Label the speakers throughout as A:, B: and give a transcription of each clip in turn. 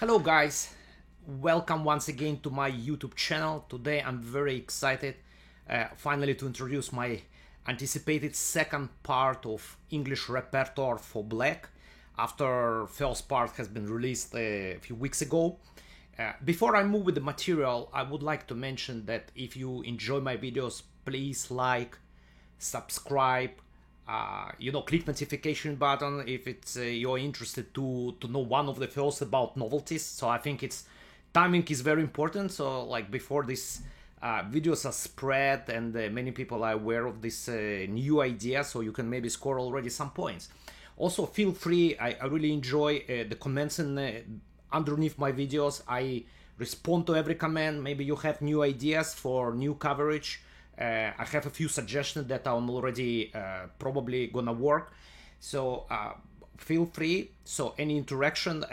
A: Hello guys, welcome once again to my YouTube channel. Today I'm very excited finally to introduce my anticipated second part of English repertoire for Black after first part has been released a few weeks ago. Before I move with the material, I would like to mention that if you enjoy my videos, please like, subscribe, click notification button if it's you're interested to know one of the first about novelties. So I think it's timing is very important. So like before this videos are spread and many people are aware of this new idea, so you can maybe score already some points. Also feel free, I really enjoy the comments underneath my videos. I respond to every comment. Maybe you have new ideas for new coverage. I have a few suggestions that I'm already probably gonna work, so feel free. So any interaction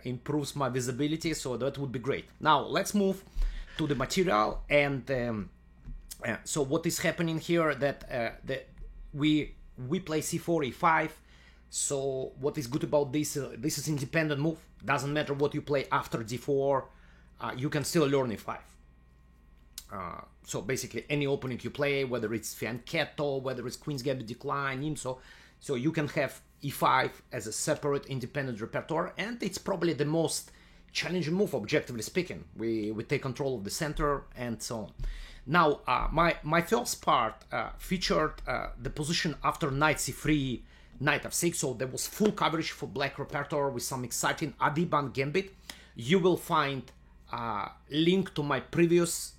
A: improves my visibility, so that would be great. Now let's move to the material. And so what is happening here, that we play c4 e5. So what is good about this, this is independent move. Doesn't matter what you play after d4, you can still learn e5. So basically any opening you play, whether it's fianchetto, whether it's queen's gambit decline, IMSO, so you can have e5 as a separate independent repertoire, and it's probably the most challenging move, objectively speaking. We take control of the center and so on. Now my first part featured the position after knight c3, knight f6, so there was full coverage for black repertoire with some exciting Adiban gambit. You will find link to my previous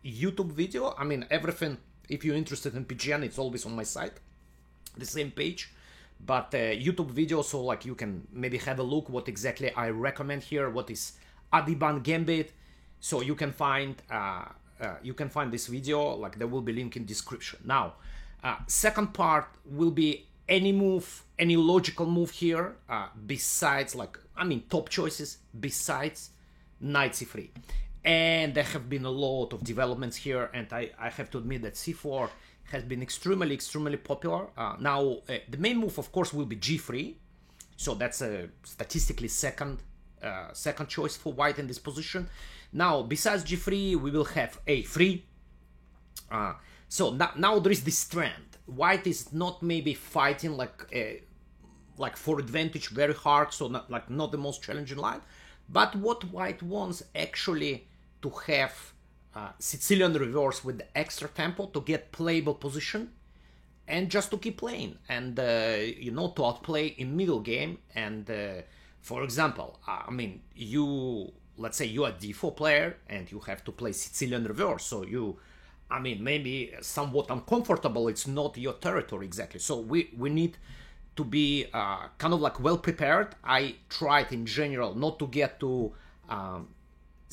A: YouTube video. I mean, everything, if you're interested in PGN, it's always on my site, the same page, but YouTube video, so like you can maybe have a look what exactly I recommend here, what is Adiban gambit. So you can find this video, like there will be link in description. Now second part will be any move, any logical move here, besides, like, I mean, top choices besides knight c3. And there have been a lot of developments here, and I have to admit that c4 has been extremely popular. Now the main move, of course, will be g3, so that's a statistically second choice for white in this position. Now besides g3 we will have a3. So now there is this trend. White is not maybe fighting like for advantage very hard, so not the most challenging line, but what white wants actually to have Sicilian reverse with the extra tempo to get playable position and just to keep playing and to outplay in middle game. And for example, I mean, let's say you are d4 player and you have to play Sicilian reverse, so I mean, maybe somewhat uncomfortable, it's not your territory exactly, so we need to be kind of like well prepared. I tried in general not to get to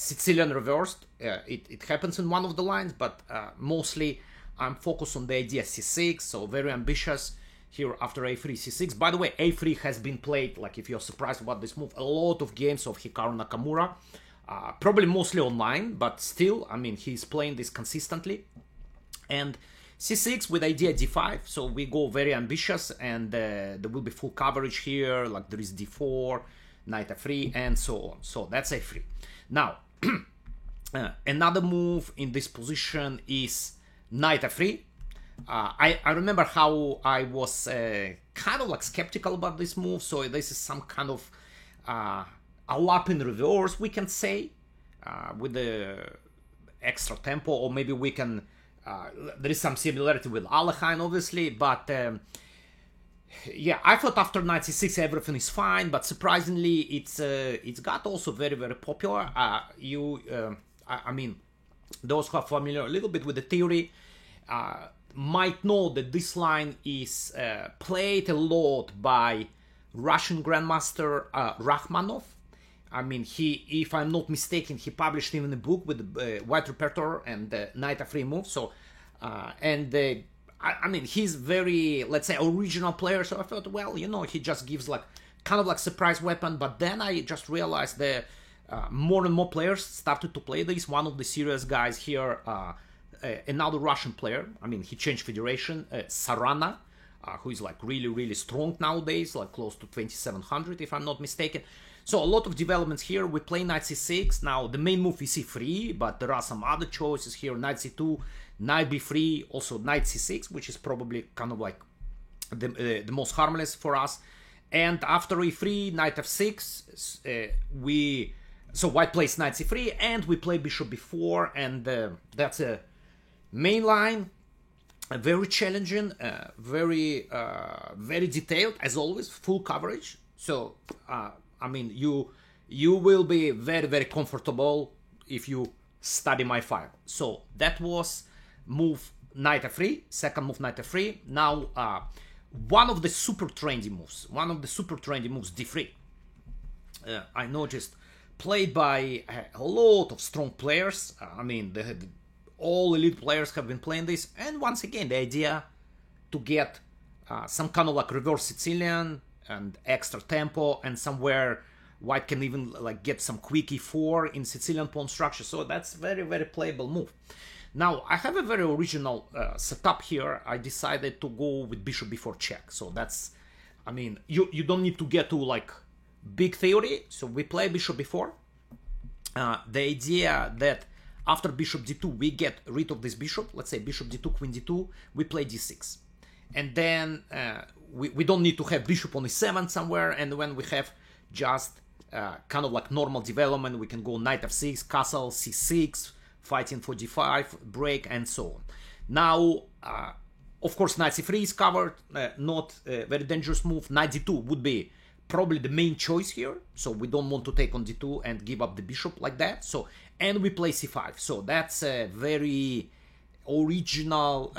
A: Sicilian reversed. It happens in one of the lines, but mostly I'm focused on the idea c6, so very ambitious here after a3 c6. By the way, a3 has been played, like if you're surprised about this move, a lot of games of Hikaru Nakamura, probably mostly online, but still, I mean, he's playing this consistently. And c6 with idea d5, so we go very ambitious, and there will be full coverage here, like there is d4, knight f3, and so on. So that's a3. Now another move in this position is knight f3. I remember how I was kind of like skeptical about this move, so this is some kind of a lap in reverse, we can say, with the extra tempo, or maybe we can there is some similarity with Alekhine, obviously, but yeah, I thought after knight c6 everything is fine, but surprisingly it's got also very popular. I mean, those who are familiar a little bit with the theory might know that this line is played a lot by Russian Grandmaster Rachmanov. I mean, if I'm not mistaken, he published even a book with white repertoire and knight f3 move. So, I mean, he's very, let's say, original player. So I thought, well, he just gives like kind of like surprise weapon. But then I just realized that more and more players started to play this. One of the serious guys here, another Russian player. I mean, he changed federation, Sarana, who is like really strong nowadays, like close to 2700 if I'm not mistaken. So a lot of developments here. We play knight c6. Now the main move is c3, but there are some other choices here. Knight c2, knight b3, also knight c6, which is probably kind of like the most harmless for us. And after e3, knight f6, so white plays knight c3, and we play bishop b4, and that's a main line. Very challenging, very detailed, as always, full coverage. So I mean, you will be very comfortable if you study my file. So that was move knight f3, second move knight f3. Now one of the super trendy moves, d3. I noticed played by a lot of strong players. I mean, all elite players have been playing this, and once again, the idea to get some kind of like reverse Sicilian and extra tempo, and somewhere white can even like get some quick e4 in Sicilian pawn structure. So that's very playable move. Now I have a very original setup here. I decided to go with bishop b4 check. So that's, I mean, you don't need to get to like big theory. So we play bishop b4. The idea that after bishop d2 we get rid of this bishop, let's say bishop d2, queen d2, we play d6. And then we don't need to have bishop on e7 somewhere, and when we have just kind of like normal development, we can go knight f6, castle, c6, fighting for d5, break, and so on. Now, of course, knight c3 is covered, not a very dangerous move. Knight d2 would be probably the main choice here, so we don't want to take on d2 and give up the bishop like that. So, and we play c5, so that's a very original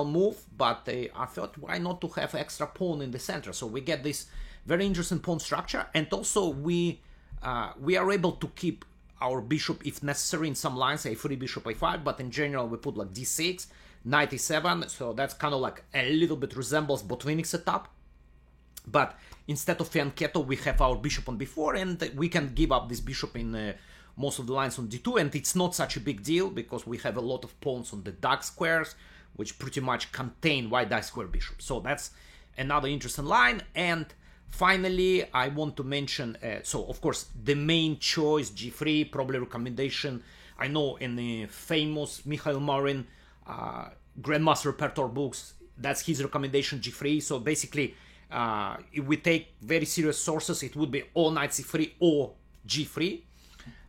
A: move, but I thought, why not to have extra pawn in the center? So we get this very interesting pawn structure, and also we are able to keep our bishop if necessary in some lines, a3, bishop a5, but in general we put like d6, knight e7, so that's kind of like a little bit resembles Botvinnik setup, but instead of fianchetto we have our bishop on b4, and we can give up this bishop in most of the lines on d2, and it's not such a big deal because we have a lot of pawns on the dark squares which pretty much contain white dark square bishop. So that's another interesting line. And finally I want to mention, so of course the main choice g3, probably recommendation, I know in the famous Mikhail Marin Grandmaster Repertoire books, that's his recommendation, g3. So basically if we take very serious sources, it would be or knight c3 or g3.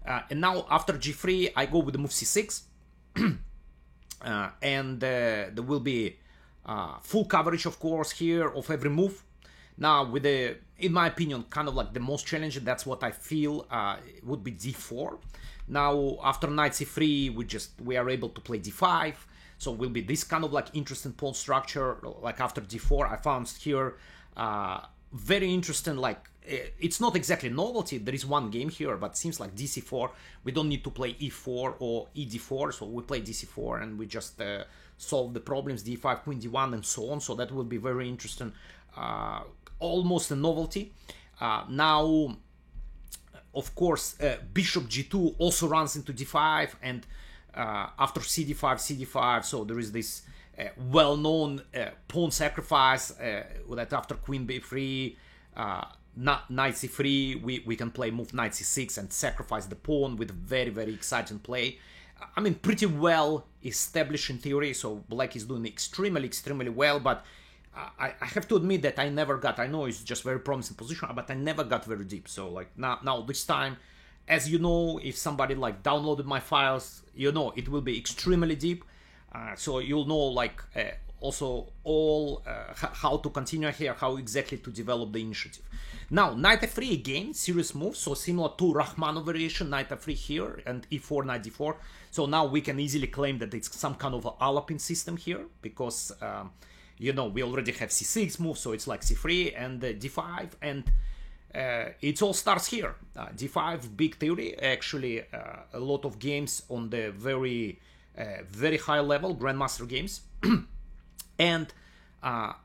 A: And now after g3 I go with the move c6, and there will be full coverage, of course, here of every move. Now with the, in my opinion, kind of like the most challenging, that's what I feel would be d4. Now after knight c3 we are able to play d5, so will be this kind of like interesting pawn structure. Like after d4 I found here very interesting, like it's not exactly novelty, there is one game here, but seems like dc4, we don't need to play e4 or ed4, so we play dc4 and we just solve the problems, d5, queen d1, and so on. So that will be very interesting, almost a novelty. Now of course bishop g2 also runs into d5, and after cd5, so there is this well-known pawn sacrifice that after queen b3, knight c3, we can play move knight c6 and sacrifice the pawn with very exciting play. I mean, pretty well established in theory, so black is doing extremely well, but I have to admit that I never got, I know it's just very promising position, but I never got very deep. So like now this time, as you know, if somebody like downloaded my files, you know it will be extremely deep. So you'll know like also all how to continue here, how exactly to develop the initiative. Now knight f3 again, serious move, so similar to Rachmanov variation, knight f3 here and e4, knight d4. So now we can easily claim that it's some kind of a Alapin system here, because you know, we already have c6 move, so it's like c3 and d5, and it all starts here. D5, big theory, actually a lot of games on the very high level, Grandmaster games. And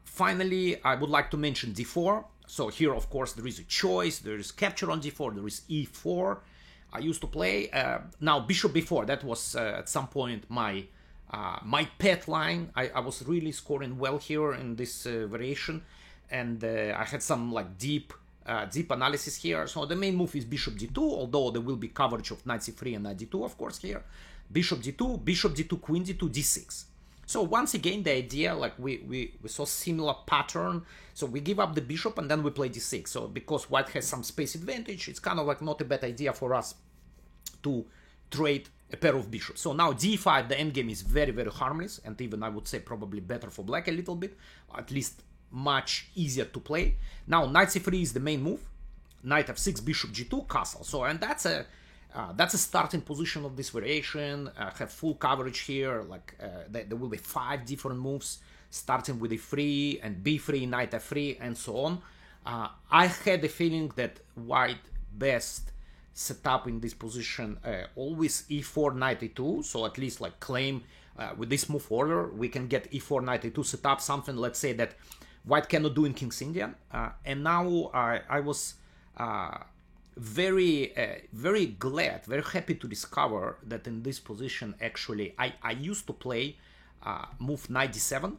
A: finally, I would like to mention d4. So here, of course, there is a choice. There is capture on d4. There is e4. I used to play. Now, bishop b4, that was at some point my pet line. I was really scoring well here in this variation. And I had some like deep deep analysis here. So the main move is bishop d2, although there will be coverage of knight c3 and knight d2, of course, here. Bishop d2, queen d2, d6. So once again, the idea, like we saw similar pattern. So we give up the bishop and then we play d6. So because white has some space advantage, it's kind of like not a bad idea for us to trade a pair of bishops. So now d5, the endgame is very, very harmless, and even I would say probably better for black a little bit, at least much easier to play. Now knight c3 is the main move. Knight f6, bishop g2, castle. So, and that's a starting position of this variation. Have full coverage here. Like there will be 5 different moves, starting with e3 and b3, knight f3, and so on. I had the feeling that white best set up in this position always e4, knight e2. So at least like claim with this move order, we can get e4, knight e2 set up, something, let's say, that white cannot do in King's Indian. And now I was very glad, very happy to discover that in this position, actually, I used to play move knight d7,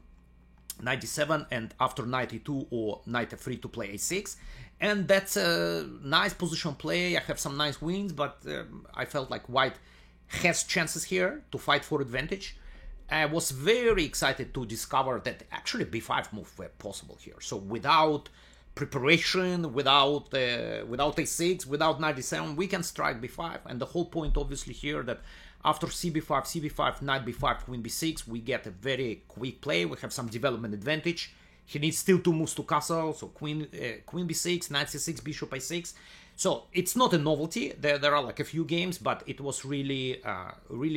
A: and after knight e2 or knight f3 to play a6. And that's a nice position play. I have some nice wins, but I felt like white has chances here to fight for advantage. I was very excited to discover that actually b5 move were possible here. So without preparation, without a6, without knight d7, we can strike b5. And the whole point obviously here that after cb5, knight b5, queen b6, we get a very quick play. We have some development advantage. He needs still 2 moves to castle, so queen b6, knight c6, bishop a6. So it's not a novelty. There are like a few games, but it was really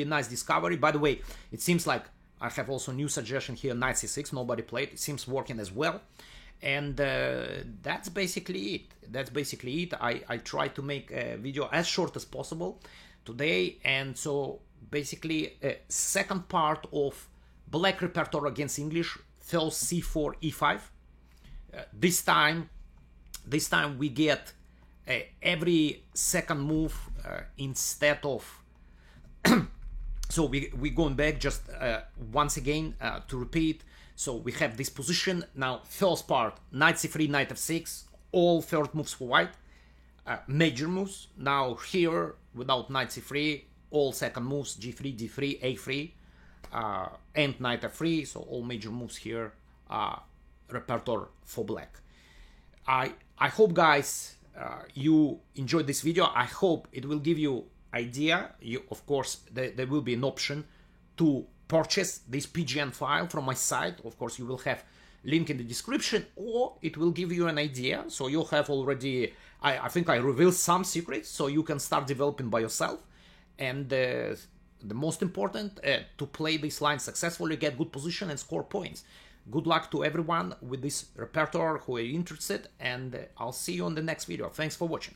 A: nice discovery. By the way, it seems like I have also new suggestion here, knight c6, nobody played. It seems working as well. And that's basically it. I tried to make a video as short as possible today. And so basically second part of black repertoire against English, first c4, e5. This time we get every second move instead of so we going back just once again to repeat. So we have this position now. First part, knight c3, knight f6, all third moves for white, major moves. Now here without knight c3, all second moves, g3, d3, a3, and knight f3. So all major moves here, repertoire for black. I hope, guys, you enjoyed this video. I hope it will give you idea. Of course, there will be an option to purchase this PGN file from my site. Of course, you will have link in the description, or it will give you an idea. So you'll have already, I think I revealed some secrets, so you can start developing by yourself. And the most important, to play this line successfully, get good position and score points. Good luck to everyone with this repertoire who are interested, and I'll see you on the next video. Thanks for watching.